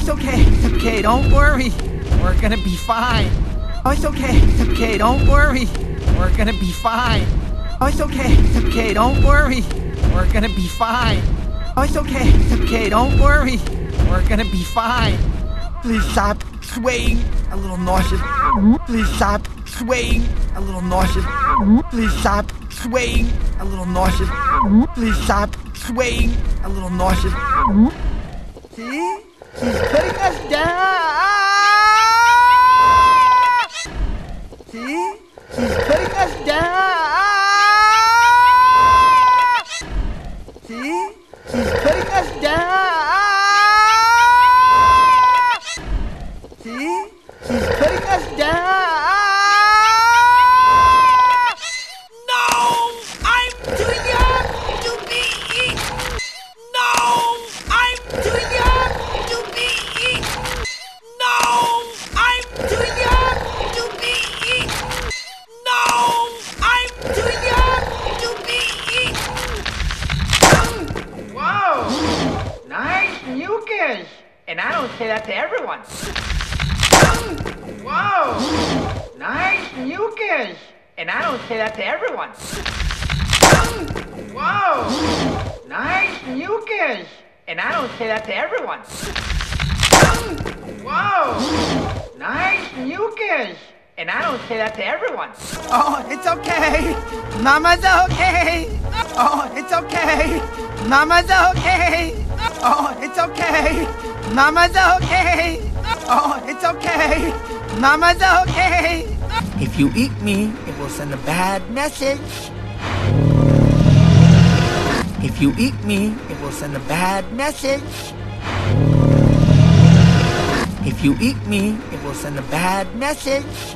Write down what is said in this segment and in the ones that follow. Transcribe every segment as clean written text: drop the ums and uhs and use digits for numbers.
it's okay. It's okay. Don't worry. We're gonna be fine. Oh, it's okay. It's okay. Don't worry. We're gonna be fine. Oh, it's okay. It's okay. Don't worry. We're gonna be fine. Oh, it's okay. It's okay. Don't worry. We're gonna be fine. Please stop swaying. A little nauseous. Please stop swaying. A little nauseous. Please stop swaying. A little nauseous. Please stop swaying. A little nauseous. See? She's putting us down. See? She's putting us down. See? She's putting us down. See? She's putting us down. No! I'm too young to be eaten! No! I'm too young to be eaten! No! I'm too young to be eaten! No! I'm too young to be eaten! Whoa! Nice mucus! And I don't say that to everyone. Whoa! Nice mucus! And I don't say that to everyone. Whoa! Nice mucus! And I don't say that to everyone. Whoa! Nice mucus! And I don't say that to everyone. Oh, it's okay. Mama's okay. Oh, it's okay. Mama's okay. Oh, it's okay. Mama's okay. Oh, it's okay. Mama's okay. If you eat me, it will send a bad message. If you eat me, it will send a bad message. If you eat me, it will send a bad message.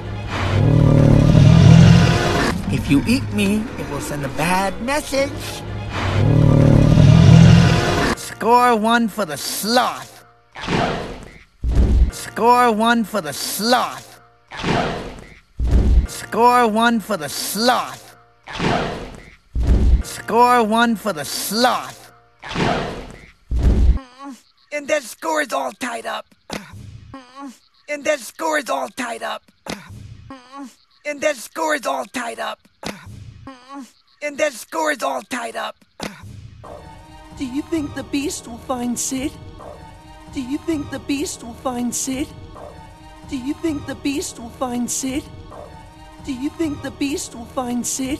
If you eat me, it will send a bad message. Score one for the sloth. Score one for the sloth. Score one for the sloth. Score one for the sloth. And that score is all tied up. And that score is all tied up. And that score is all tied up. And that score is all tied up. Do you think the beast will find Sid? Do you think the beast will find Sid? Do you think the beast will find Sid? Do you think the beast will find Sid?